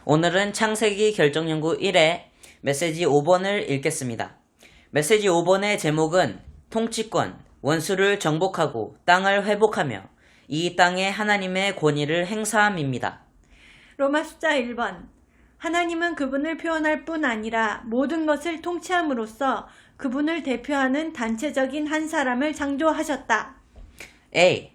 오늘은 창세기 결정연구 1회 메시지 5번을 읽겠습니다. 메시지 5번의 제목은 통치권, 원수를 정복하고 땅을 회복하며 이 땅에 하나님의 권위를 행사함입니다. 로마 숫자 1번. 하나님은 그분을 표현할 뿐 아니라 모든 것을 통치함으로써 그분을 대표하는 단체적인 한 사람을 창조하셨다. A.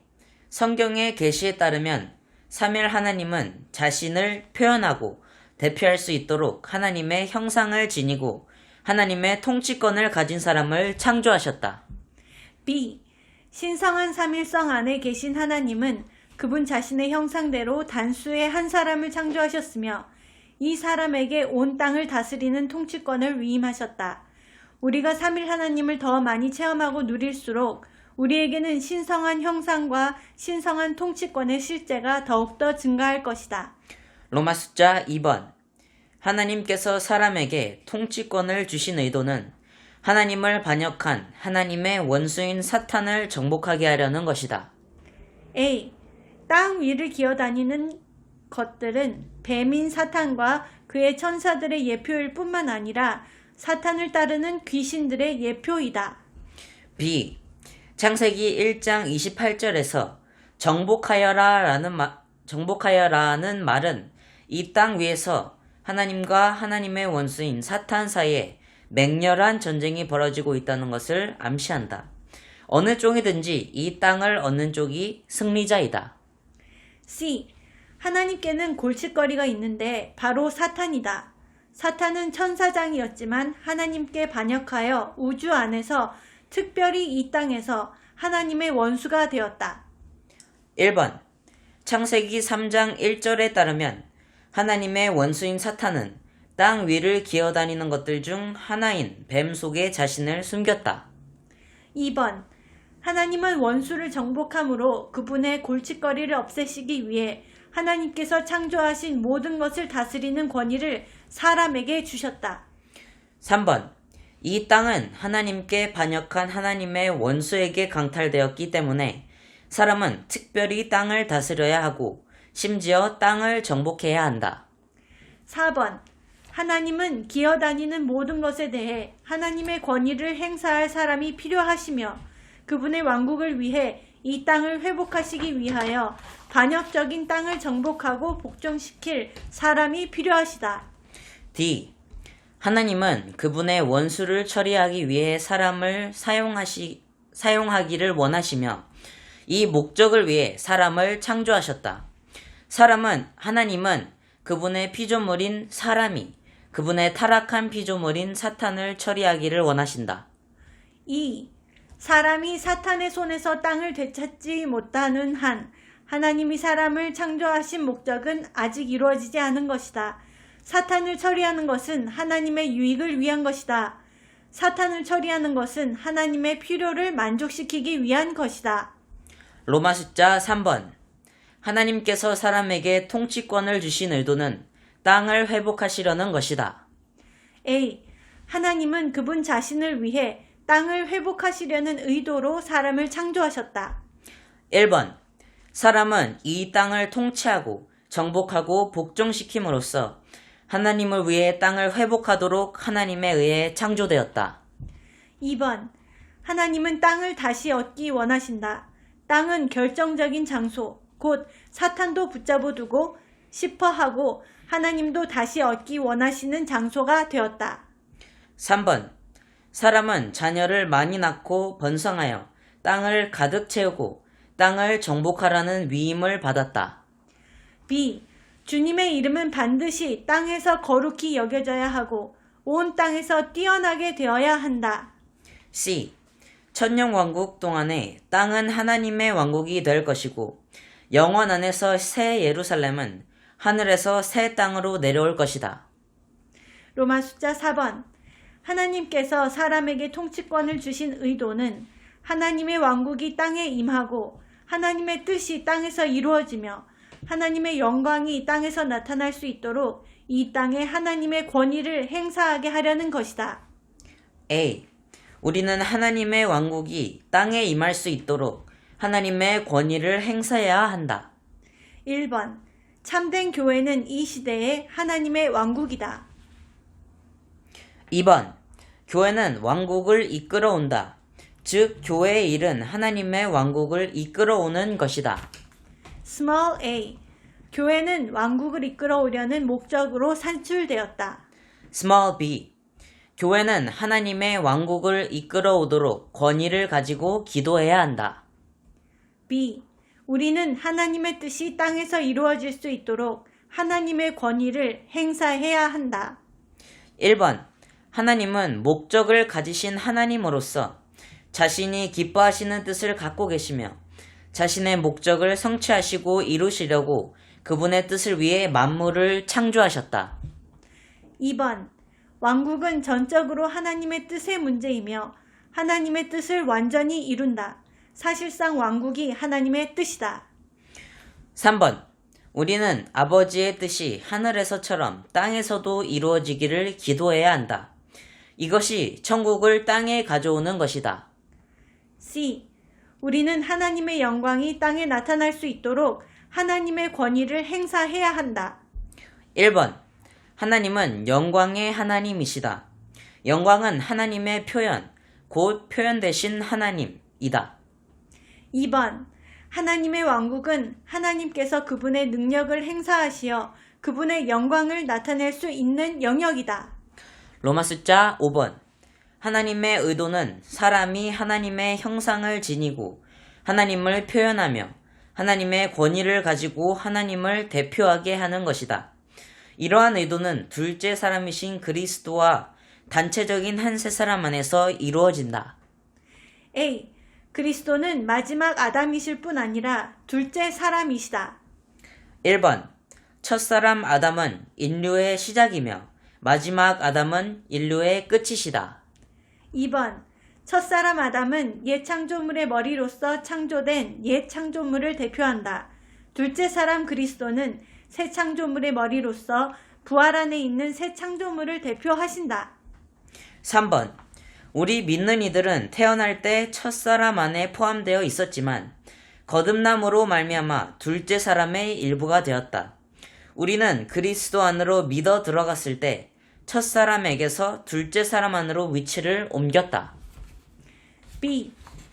성경의 계시에 따르면 삼일 하나님은 자신을 표현하고 대표할 수 있도록 하나님의 형상을 지니고 하나님의 통치권을 가진 사람을 창조하셨다. B. 신성한 삼일성 안에 계신 하나님은 그분 자신의 형상대로 단수의 한 사람을 창조하셨으며 이 사람에게 온 땅을 다스리는 통치권을 위임하셨다. 우리가 삼일 하나님을 더 많이 체험하고 누릴수록 우리에게는 신성한 형상과 신성한 통치권의 실제가 더욱더 증가할 것이다. 로마 숫자 2번. 하나님께서 사람에게 통치권을 주신 의도는 하나님을 반역한 하나님의 원수인 사탄을 정복하게 하려는 것이다. A. 땅 위를 기어다니는 것들은 뱀인 사탄과 그의 천사들의 예표일 뿐만 아니라 사탄을 따르는 귀신들의 예표이다. B. 창세기 1장 28절에서 정복하여라라는 말은 이 땅 위에서 하나님과 하나님의 원수인 사탄 사이에 맹렬한 전쟁이 벌어지고 있다는 것을 암시한다. 어느 쪽이든지 이 땅을 얻는 쪽이 승리자이다. C. 하나님께는 골칫거리가 있는데 바로 사탄이다. 사탄은 천사장이었지만 하나님께 반역하여 우주 안에서 특별히 이 땅에서 하나님의 원수가 되었다. 1번. 창세기 3장 1절에 따르면 하나님의 원수인 사탄은 땅 위를 기어다니는 것들 중 하나인 뱀 속에 자신을 숨겼다. 2번. 하나님은 원수를 정복함으로 그분의 골칫거리를 없애시기 위해 하나님께서 창조하신 모든 것을 다스리는 권위를 사람에게 주셨다. 3번. 이 땅은 하나님께 반역한 하나님의 원수에게 강탈되었기 때문에 사람은 특별히 땅을 다스려야 하고 심지어 땅을 정복해야 한다. 4번. 하나님은 기어다니는 모든 것에 대해 하나님의 권위를 행사할 사람이 필요하시며 그분의 왕국을 위해 이 땅을 회복하시기 위하여 반역적인 땅을 정복하고 복종시킬 사람이 필요하시다. D. 하나님은 그분의 원수를 처리하기 위해 사람을 사용하기를 원하시며 이 목적을 위해 사람을 창조하셨다. 하나님은 그분의 피조물인 사람이 그분의 타락한 피조물인 사탄을 처리하기를 원하신다. 2. 사람이 사탄의 손에서 땅을 되찾지 못하는 한 하나님이 사람을 창조하신 목적은 아직 이루어지지 않은 것이다. 사탄을 처리하는 것은 하나님의 유익을 위한 것이다. 사탄을 처리하는 것은 하나님의 필요를 만족시키기 위한 것이다. 로마 숫자 3번. 하나님께서 사람에게 통치권을 주신 의도는 땅을 회복하시려는 것이다. A. 하나님은 그분 자신을 위해 땅을 회복하시려는 의도로 사람을 창조하셨다. 1번. 사람은 이 땅을 통치하고 정복하고 복종시킴으로써 하나님을 위해 땅을 회복하도록 하나님에 의해 창조되었다. 2번. 하나님은 땅을 다시 얻기 원하신다. 땅은 결정적인 장소, 곧 사탄도 붙잡아 두고 싶어 하고 하나님도 다시 얻기 원하시는 장소가 되었다. 3번. 사람은 자녀를 많이 낳고 번성하여 땅을 가득 채우고 땅을 정복하라는 위임을 받았다. B. 주님의 이름은 반드시 땅에서 거룩히 여겨져야 하고 온 땅에서 뛰어나게 되어야 한다. C. 천년왕국 동안에 땅은 하나님의 왕국이 될 것이고 영원 안에서 새 예루살렘은 하늘에서 새 땅으로 내려올 것이다. 로마 숫자 4번. 하나님께서 사람에게 통치권을 주신 의도는 하나님의 왕국이 땅에 임하고 하나님의 뜻이 땅에서 이루어지며 하나님의 영광이 땅에서 나타날 수 있도록 이 땅에 하나님의 권위를 행사하게 하려는 것이다. A. 우리는 하나님의 왕국이 땅에 임할 수 있도록 하나님의 권위를 행사해야 한다. 1번. 참된 교회는 이 시대의 하나님의 왕국이다. 2번. 교회는 왕국을 이끌어온다. 즉, 교회의 일은 하나님의 왕국을 이끌어오는 것이다. Small a. 교회는 왕국을 이끌어오려는 목적으로 산출되었다. Small b. 교회는 하나님의 왕국을 이끌어오도록 권위를 가지고 기도해야 한다. B. 우리는 하나님의 뜻이 땅에서 이루어질 수 있도록 하나님의 권위를 행사해야 한다. 1번. 하나님은 목적을 가지신 하나님으로서 자신이 기뻐하시는 뜻을 갖고 계시며 자신의 목적을 성취하시고 이루시려고 그분의 뜻을 위해 만물을 창조하셨다. 2번. 왕국은 전적으로 하나님의 뜻의 문제이며 하나님의 뜻을 완전히 이룬다. 사실상 왕국이 하나님의 뜻이다. 3번. 우리는 아버지의 뜻이 하늘에서처럼 땅에서도 이루어지기를 기도해야 한다. 이것이 천국을 땅에 가져오는 것이다. C. 우리는 하나님의 영광이 땅에 나타날 수 있도록 하나님의 권위를 행사해야 한다. 1번. 하나님은 영광의 하나님이시다. 영광은 하나님의 표현, 곧 표현되신 하나님이다. 2번. 하나님의 왕국은 하나님께서 그분의 능력을 행사하시어 그분의 영광을 나타낼 수 있는 영역이다. 로마 숫자 5번. 하나님의 의도는 사람이 하나님의 형상을 지니고 하나님을 표현하며 하나님의 권위를 가지고 하나님을 대표하게 하는 것이다. 이러한 의도는 둘째 사람이신 그리스도와 단체적인 한 세 사람 안에서 이루어진다. A. 그리스도는 마지막 아담이실 뿐 아니라 둘째 사람이시다. 1번. 첫사람 아담은 인류의 시작이며 마지막 아담은 인류의 끝이시다. 2번. 첫사람 아담은 옛 창조물의 머리로서 창조된 옛 창조물을 대표한다. 둘째 사람 그리스도는 새 창조물의 머리로서 부활 안에 있는 새 창조물을 대표하신다. 3번. 우리 믿는 이들은 태어날 때 첫사람 안에 포함되어 있었지만 거듭남으로 말미암아 둘째 사람의 일부가 되었다. 우리는 그리스도 안으로 믿어 들어갔을 때 첫사람에게서 둘째 사람 안으로 위치를 옮겼다. B.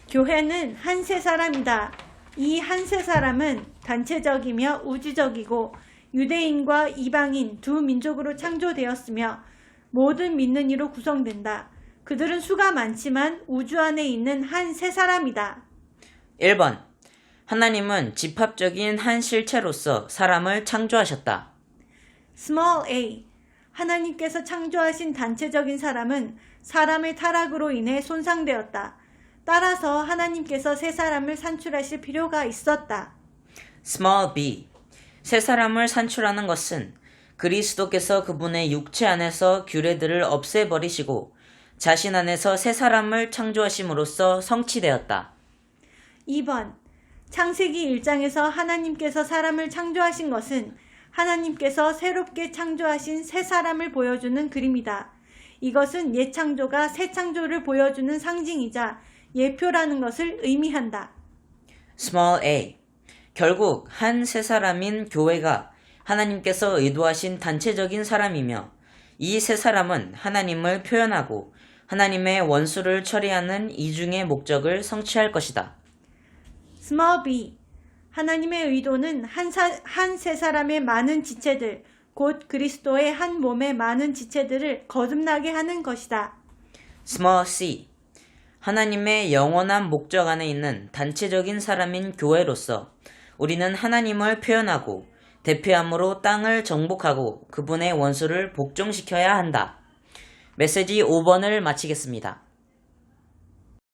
교회는 한 세 사람이다. 이 한 세 사람은 단체적이며 우주적이고 유대인과 이방인 두 민족으로 창조되었으며 모든 믿는 이로 구성된다. 그들은 수가 많지만 우주 안에 있는 한 세 사람이다. 1번. 하나님은 집합적인 한 실체로서 사람을 창조하셨다. Small a. 하나님께서 창조하신 단체적인 사람은 사람의 타락으로 인해 손상되었다. 따라서 하나님께서 새 사람을 산출하실 필요가 있었다. Small b. 새 사람을 산출하는 것은 그리스도께서 그분의 육체 안에서 규례들을 없애버리시고 자신 안에서 새 사람을 창조하심으로써 성취되었다. 2번. 창세기 1장에서 하나님께서 사람을 창조하신 것은 하나님께서 새롭게 창조하신 새 사람을 보여주는 그림이다. 이것은 옛 창조가 새 창조를 보여주는 상징이자 예표라는 것을 의미한다. Small a. 결국 한 세 사람인 교회가 하나님께서 의도하신 단체적인 사람이며 이 세 사람은 하나님을 표현하고 하나님의 원수를 처리하는 이중의 목적을 성취할 것이다. Small b. 하나님의 의도는 한 세 사람의 많은 지체들, 곧 그리스도의 한 몸의 많은 지체들을 거듭나게 하는 것이다. Small c. 하나님의 영원한 목적 안에 있는 단체적인 사람인 교회로서 우리는 하나님을 표현하고 대표함으로 땅을 정복하고 그분의 원수를 복종시켜야 한다. 메시지 5번을 마치겠습니다.